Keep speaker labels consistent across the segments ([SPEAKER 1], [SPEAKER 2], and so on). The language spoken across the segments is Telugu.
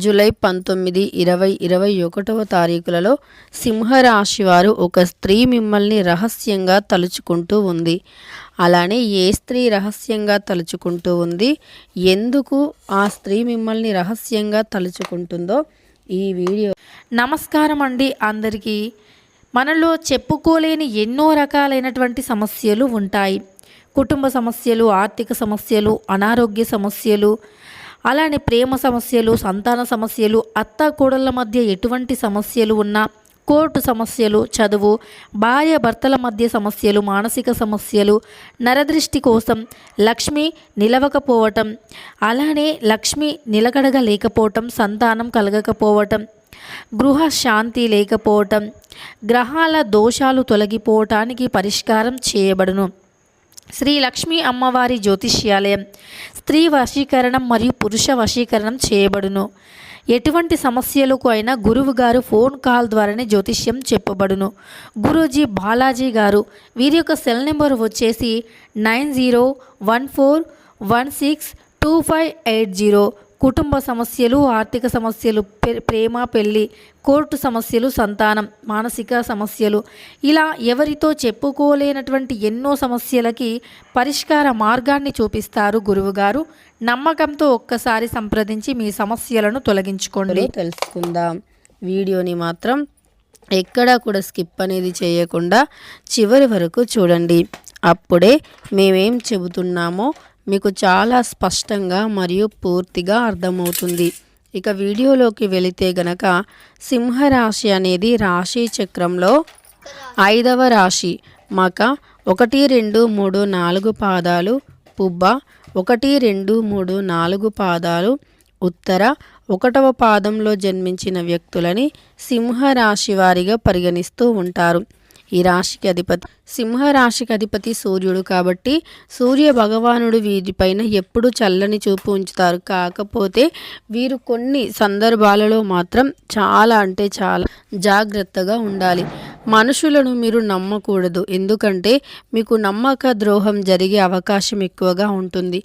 [SPEAKER 1] జూలై 19, 20, 21వ తారీఖులలో సింహరాశి వారు ఒక స్త్రీ మిమ్మల్ని రహస్యంగా తలుచుకుంటూ ఉంది. అలానే ఏ స్త్రీ రహస్యంగా తలుచుకుంటూ ఉంది, ఎందుకు ఆ స్త్రీ మిమ్మల్ని రహస్యంగా తలుచుకుంటుందో ఈ వీడియో.
[SPEAKER 2] నమస్కారం అండి అందరికీ. మనలో చెప్పుకోలేని ఎన్నో రకాలైనటువంటి సమస్యలు ఉంటాయి. కుటుంబ సమస్యలు, ఆర్థిక సమస్యలు, అనారోగ్య సమస్యలు, అలానే ప్రేమ సమస్యలు, సంతాన సమస్యలు, అత్త కోడళ్ళ మధ్య ఎటువంటి సమస్యలు ఉన్నా, కోర్టు సమస్యలు, చదువు, భార్య భర్తల మధ్య సమస్యలు, మానసిక సమస్యలు, నరదృష్టి కోసం, లక్ష్మి నిలవకపోవటం, అలానే లక్ష్మి నిలకడగా లేకపోవటం, సంతానం కలగకపోవటం, గృహ శాంతి లేకపోవటం, గ్రహాల దోషాలు తొలగిపోవటానికి పరిష్కారం చేయబడును. శ్రీ లక్ష్మీ అమ్మవారి జ్యోతిష్యాలయం స్త్రీ వశీకరణం మరియు పురుష వశీకరణం చేయబడును. ఎటువంటి సమస్యలకు అయినా గురువు గారు ఫోన్ కాల్ ద్వారానే జ్యోతిష్యం చెప్పబడును. గురూజీ బాలాజీ గారు, వీరి యొక్క సెల్ నెంబర్ వచ్చేసి 9014162580. కుటుంబ సమస్యలు, ఆర్థిక సమస్యలు, ప్రేమ, పెళ్ళి, కోర్టు సమస్యలు, సంతానం, మానసిక సమస్యలు, ఇలా ఎవరితో చెప్పుకోలేనటువంటి ఎన్నో సమస్యలకి పరిష్కార మార్గాన్ని చూపిస్తారు గురువుగారు. నమ్మకంతో ఒక్కసారి సంప్రదించి మీ సమస్యలను తొలగించుకోండి.
[SPEAKER 1] తెలుసుకుందాం. వీడియోని మాత్రం ఎక్కడా కూడా స్కిప్ అనేది చేయకుండా చివరి వరకు చూడండి. అప్పుడే మేమేం చెబుతున్నామో మీకు చాలా స్పష్టంగా మరియు పూర్తిగా అర్థమవుతుంది. ఇక వీడియోలోకి వెళితే గనక, సింహరాశి అనేది రాశి చక్రంలో 5వ రాశి. మక 1, 2, 3, 4 పాదాలు, పుబ్బ 1, 2, 3, 4 పాదాలు, ఉత్తర 1వ పాదంలో జన్మించిన వ్యక్తులని సింహరాశి వారిగా పరిగణిస్తూ ఉంటారు. ఈ రాశికి అధిపతి, సింహరాశికి అధిపతి సూర్యుడు కాబట్టి సూర్య భగవానుడు వీరిపైన ఎప్పుడు చల్లని చూపు ఉంచుతారు. కాకపోతే వీరు కొన్ని సందర్భాలలో మాత్రం చాలా జాగ్రత్తగా ఉండాలి. మనుషులను మీరు నమ్మకూడదు. ఎందుకంటే మీకు నమ్మక ద్రోహం జరిగే అవకాశం ఎక్కువగా ఉంటుంది.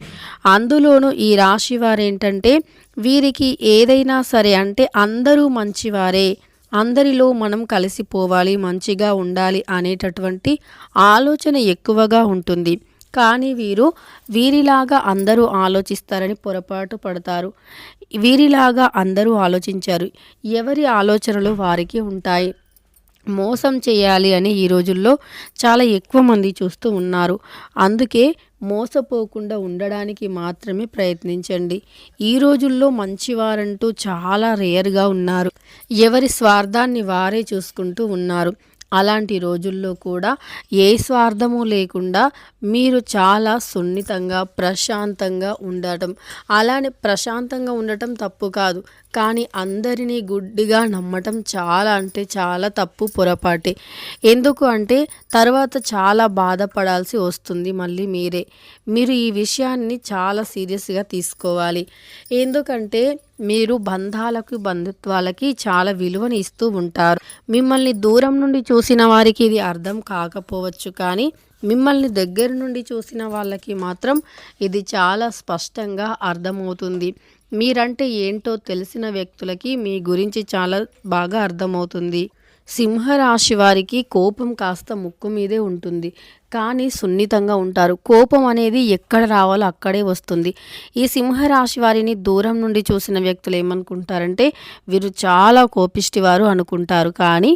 [SPEAKER 1] అందులోనూ ఈ రాశి వారేంటంటే, వీరికి ఏదైనా సరే అంటే అందరూ మంచివారే, అందరిలో మనం కలిసిపోవాలి, మంచిగా ఉండాలి అనేటటువంటి ఆలోచన ఎక్కువగా ఉంటుంది. కానీ వీరిలాగా అందరూ ఆలోచిస్తారని పొరపాటు పడతారు. వీరిలాగా అందరూ ఆలోచించారు. ఎవరి ఆలోచనలు వారికి ఉంటాయి. మోసం చేయాలి అని ఈ రోజుల్లో చాలా ఎక్కువ మంది చూస్తూ ఉన్నారు. అందుకే మోసపోకుండా ఉండడానికి మాత్రమే ప్రయత్నించండి. ఈ రోజుల్లో మంచివారంటూ చాలా రేర్గా ఉన్నారు. ఎవరి స్వార్థాన్ని వారే చూసుకుంటూ ఉన్నారు. అలాంటి రోజుల్లో కూడా ఏ స్వార్థము లేకుండా మీరు చాలా సున్నితంగా, ప్రశాంతంగా ఉండటం, అలానే ప్రశాంతంగా ఉండటం తప్పు కాదు, కానీ అందరినీ గుడ్డిగా నమ్మటం చాలా తప్పు, పొరపాటే. ఎందుకు అంటే తర్వాత చాలా బాధపడాల్సి వస్తుంది మళ్ళీ మీరు ఈ విషయాన్ని చాలా సీరియస్గా తీసుకోవాలి. ఎందుకంటే మీరు బంధాలకు, బంధుత్వాలకి చాలా విలువని ఇస్తూ ఉంటారు. మిమ్మల్ని దూరం నుండి చూసిన వారికి ఇది అర్థం కాకపోవచ్చు, కానీ మిమ్మల్ని దగ్గర నుండి చూసిన వాళ్ళకి మాత్రం ఇది చాలా స్పష్టంగా అర్థమవుతుంది. మీరంటే ఏంటో తెలిసిన వ్యక్తులకి మీ గురించి చాలా బాగా అర్థమవుతుంది. సింహరాశి వారికి కోపం కాస్త ముక్కు మీదే ఉంటుంది, కానీ సున్నితంగా ఉంటారు. కోపం అనేది ఎక్కడ రావాలో అక్కడే వస్తుంది. ఈ సింహరాశి వారిని దూరం నుండి చూసిన వ్యక్తులు ఏమనుకుంటారంటే, వీరు చాలా కోపిష్టివారు అనుకుంటారు. కానీ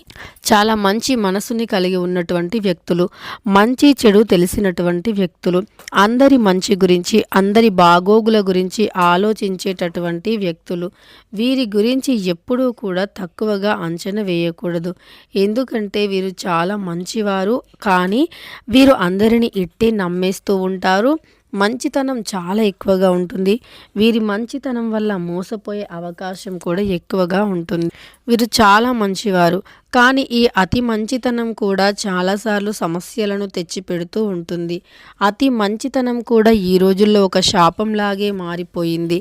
[SPEAKER 1] చాలా మంచి మనసుని కలిగి ఉన్నటువంటి వ్యక్తులు, మంచి చెడు తెలిసినటువంటి వ్యక్తులు, అందరి మంచి గురించి, అందరి బాగోగుల గురించి ఆలోచించేటటువంటి వ్యక్తులు. వీరి గురించి ఎప్పుడూ కూడా తక్కువగా అంచనా వేయకూడదు. ఎందుకంటే వీరు చాలా మంచివారు, కానీ వీరు అందరినీ ఇట్టే నమ్మేస్తూ ఉంటారు. మంచితనం చాలా ఎక్కువగా ఉంటుంది. వీరి మంచితనం వల్ల మోసపోయే అవకాశం కూడా ఎక్కువగా ఉంటుంది. వీరు చాలా మంచివారు, కానీ ఈ అతి మంచితనం కూడా చాలాసార్లు సమస్యలను తెచ్చిపెడుతూ ఉంటుంది. అతి మంచితనం కూడా ఈ రోజుల్లో ఒక శాపంలాగే మారిపోయింది.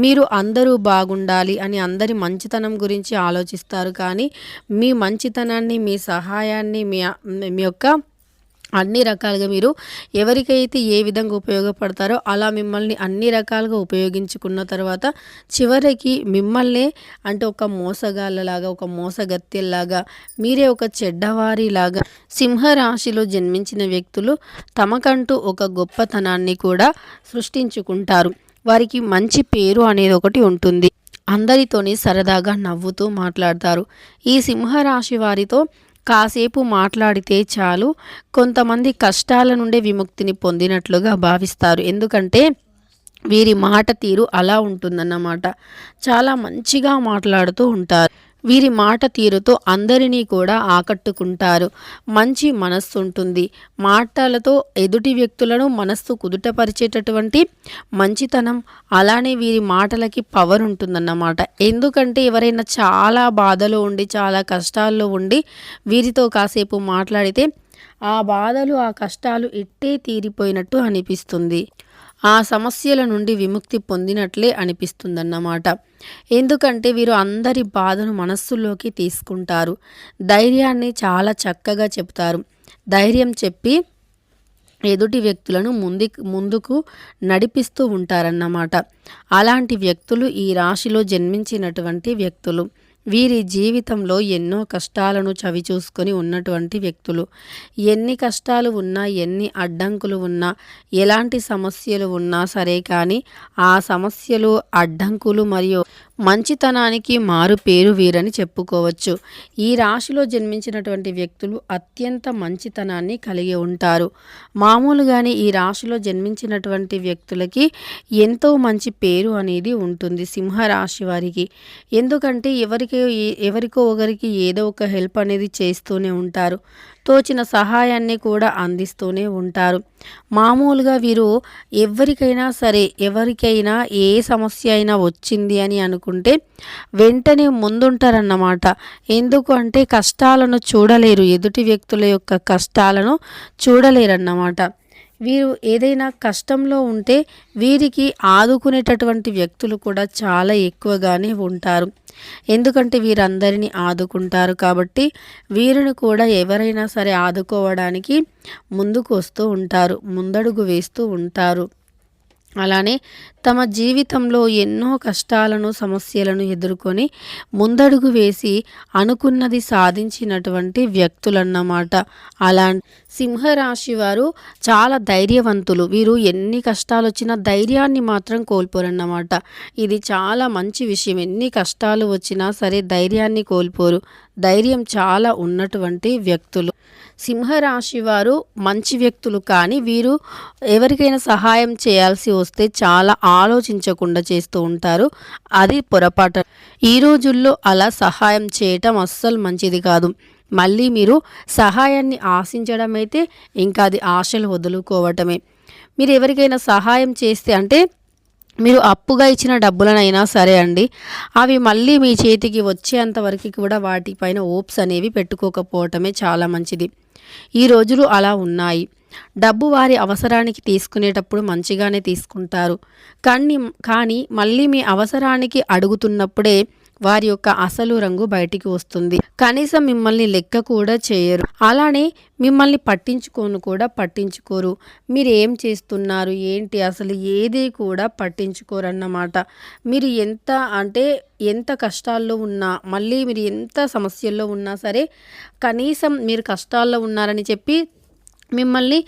[SPEAKER 1] మీరు అందరూ బాగుండాలి అని అందరి మంచితనం గురించి ఆలోచిస్తారు, కానీ మీ మంచితనాన్ని, మీ సహాయాన్ని, మీ యొక్క అన్ని రకాలుగా మీరు ఎవరికైతే ఏ విధంగా ఉపయోగపడతారో అలా మిమ్మల్ని అన్ని రకాలుగా ఉపయోగించుకున్న తర్వాత చివరికి మిమ్మల్నే అంటే ఒక మోసగాళ్ళలాగా ఒక మోసగత్తెల్లాగా మీరే ఒక చెడ్డవారిలాగా సింహరాశిలో జన్మించిన వ్యక్తులు తమకంటూ ఒక గొప్పతనాన్ని కూడా సృష్టించుకుంటారు. వారికి మంచి పేరు అనేది ఒకటి ఉంటుంది. అందరితోని సరదాగా నవ్వుతూ మాట్లాడతారు. ఈ సింహరాశి వారితో కాసేపు మాట్లాడితే చాలు కొంతమంది కష్టాల నుండి విముక్తిని పొందినట్లుగా భావిస్తారు. ఎందుకంటే వీరి మాట తీరు అలా ఉంటుందన్నమాట. చాలా మంచిగా మాట్లాడుతూ ఉంటారు. వీరి మాట తీరుతో అందరినీ కూడా ఆకట్టుకుంటారు. మంచి మనస్సు ఉంటుంది. మాటలతో ఎదుటి వ్యక్తులను మనస్సు కుదుటపరిచేటటువంటి మంచితనం, అలానే వీరి మాటలకి పవర్ ఉంటుందన్నమాట. ఎందుకంటే ఎవరైనా చాలా బాధలో ఉండి చాలా కష్టాల్లో ఉండి వీరితో కాసేపు మాట్లాడితే ఆ బాధలు ఆ కష్టాలు ఇట్టే తీరిపోయినట్టు అనిపిస్తుంది. ఆ సమస్యల నుండి విముక్తి పొందినట్లే అనిపిస్తుందన్నమాట. ఎందుకంటే వీరు అందరి బాధను మనస్సులోకి తీసుకుంటారు. ధైర్యాన్ని చాలా చక్కగా చెప్తారు. ధైర్యం చెప్పి ఎదుటి వ్యక్తులను ముందుకు నడిపిస్తూ ఉంటారన్నమాట. అలాంటి వ్యక్తులు ఈ రాశిలో జన్మించినటువంటి వ్యక్తులు. వీరి జీవితంలో ఎన్నో కష్టాలను చవిచూసుకొని ఉన్నటువంటి వ్యక్తులు. ఎన్ని కష్టాలు ఉన్నా, ఎన్ని అడ్డంకులు ఉన్నా, ఎలాంటి సమస్యలు ఉన్నా సరే కానీ ఆ సమస్యలు, అడ్డంకులు మరియు మంచితనానికి మారు పేరు వీరని చెప్పుకోవచ్చు. ఈ రాశిలో జన్మించినటువంటి వ్యక్తులు అత్యంత మంచితనాన్ని కలిగి ఉంటారు. మామూలుగానే ఈ రాశిలో జన్మించినటువంటి వ్యక్తులకి ఎంతో మంచి పేరు అనేది ఉంటుంది సింహరాశి వారికి. ఎందుకంటే ఎవరికో ఒకరికి ఏదో ఒక హెల్ప్ అనేది చేస్తూనే ఉంటారు. తోచిన సహాయాన్ని కూడా అందిస్తూనే ఉంటారు. మామూలుగా వీరు ఎవరికైనా ఏ సమస్య అయినా వచ్చింది అని అనుకుంటే వెంటనే ముందుంటారన్నమాట. ఎందుకు అంటే కష్టాలను చూడలేరు, ఎదుటి వ్యక్తుల యొక్క కష్టాలను చూడలేరన్నమాట. వీరు ఏదైనా కష్టంలో ఉంటే వీరికి ఆదుకునేటటువంటి వ్యక్తులు కూడా చాలా ఎక్కువగానే ఉంటారు. ఎందుకంటే వీరందరినీ ఆదుకుంటారు కాబట్టి వీరిని కూడా ఎవరైనా సరే ఆదుకోవడానికి ముందుకు వస్తూ ఉంటారు, ముందడుగు వేస్తూ ఉంటారు. అలానే తమ జీవితంలో ఎన్నో కష్టాలను, సమస్యలను ఎదుర్కొని ముందడుగు వేసి అనుకున్నది సాధించినటువంటి వ్యక్తులన్నమాట. అలాంటి సింహరాశి వారు చాలా ధైర్యవంతులు. వీరు ఎన్ని కష్టాలు వచ్చినా ధైర్యాన్ని మాత్రం కోల్పోరన్నమాట. ఇది చాలా మంచి విషయం. ఎన్ని కష్టాలు వచ్చినా సరే ధైర్యాన్ని కోల్పోరు. ధైర్యం చాలా ఉన్నటువంటి వ్యక్తులు. సింహరాశి వారు మంచి వ్యక్తులు, కానీ వీరు ఎవరికైనా సహాయం చేయాల్సి వస్తే చాలా ఆలోచించకుండా చేస్తూ ఉంటారు. అది పొరపాటు. ఈ రోజుల్లో అలా సహాయం చేయటం అస్సలు మంచిది కాదు. మళ్ళీ మీరు సహాయాన్ని ఆశించడం అయితే ఇంకా అది ఆశలు వదులుకోవటమే. మీరు ఎవరికైనా సహాయం చేస్తే అంటే మీరు అప్పుగా ఇచ్చిన డబ్బులనైనా సరే అండి, అవి మళ్ళీ మీ చేతికి వచ్చేంత వరకు కూడా వాటిపైన ఓప్స్ అనేవి పెట్టుకోకపోవటమే చాలా మంచిది. ఈ రోజులు అలా ఉన్నాయి. డబ్బు వారి అవసరానికి తీసుకునేటప్పుడు మంచిగానే తీసుకుంటారు, కానీ మళ్ళీ మీ అవసరానికి అడుగుతున్నప్పుడే వారి యొక్క అసలు రంగు బయటికి వస్తుంది. కనీసం మిమ్మల్ని లెక్క కూడా చేయరు. అలానే మిమ్మల్ని పట్టించుకోరు. మీరు ఏం చేస్తున్నారు ఏంటి అసలు ఏది కూడా పట్టించుకోరన్నమాట. మీరు ఎంత కష్టాల్లో ఉన్నా, మళ్ళీ మీరు ఎంత సమస్యల్లో ఉన్నా సరే కనీసం మీరు కష్టాల్లో ఉన్నారని చెప్పి మిమ్మల్ని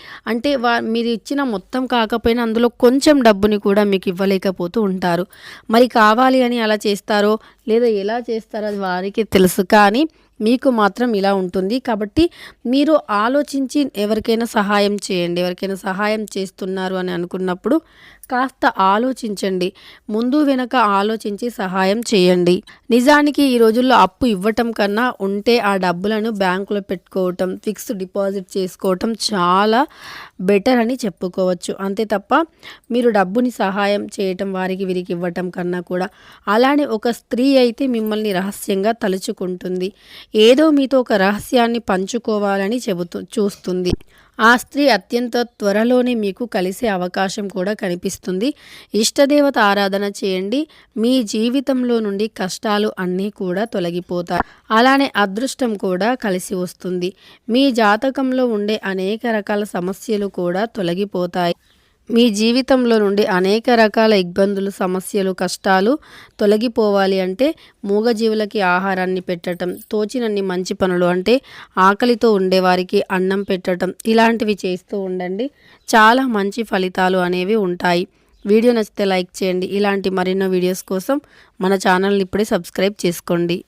[SPEAKER 1] మీరు ఇచ్చిన మొత్తం కాకపోయినా అందులో కొంచెం డబ్బుని కూడా మీకు ఇవ్వలేకపోతూ ఉంటారు. మరి కావాలి అని అలా చేస్తారో లేదా ఎలా చేస్తారో అది వారికి తెలుసు, కానీ మీకు మాత్రం ఇలా ఉంటుంది. కాబట్టి మీరు ఆలోచించి ఎవరికైనా సహాయం చేయండి. ఎవరికైనా సహాయం చేస్తున్నారు అని అనుకున్నప్పుడు కాస్త ఆలోచించండి. ముందు వెనక ఆలోచించి సహాయం చేయండి. నిజానికి ఈ రోజుల్లో అప్పు ఇవ్వటం కన్నా ఉంటే ఆ డబ్బులను బ్యాంకులో పెట్టుకోవటం, ఫిక్స్డ్ డిపాజిట్ చేసుకోవటం చాలా బెటర్ అని చెప్పుకోవచ్చు. అంతే తప్ప మీరు డబ్బుని సహాయం చేయటం వీరికి ఇవ్వటం కన్నా కూడా. అలానే ఒక స్త్రీ అయితే మిమ్మల్ని రహస్యంగా తలుచుకుంటుంది. ఏదో మీతో ఒక రహస్యాన్ని పంచుకోవాలని చూస్తుంది. ఆ స్త్రీ అత్యంత త్వరలోనే మీకు కలిసే అవకాశం కూడా కనిపిస్తుంది. ఇష్టదేవత ఆరాధన చేయండి. మీ జీవితంలో నుండి కష్టాలు అన్నీ కూడా తొలగిపోతాయి. అలానే అదృష్టం కూడా కలిసి వస్తుంది. మీ జాతకంలో ఉండే అనేక రకాల సమస్యలు కూడా తొలగిపోతాయి. మీ జీవితంలో నుండి అనేక రకాల ఇబ్బందులు, సమస్యలు, కష్టాలు తొలగిపోవాలి అంటే మూగజీవులకి ఆహారాన్ని పెట్టడం, తోచినన్ని మంచి పనులు అంటే ఆకలితో ఉండేవారికి అన్నం పెట్టడం, ఇలాంటివి చేస్తూ ఉండండి. చాలా మంచి ఫలితాలు అనేవి ఉంటాయి. వీడియో నచ్చితే లైక్ చేయండి. ఇలాంటి మరెన్నో వీడియోస్ కోసం మన ఛానల్ని ఇప్పుడే సబ్స్క్రైబ్ చేసుకోండి.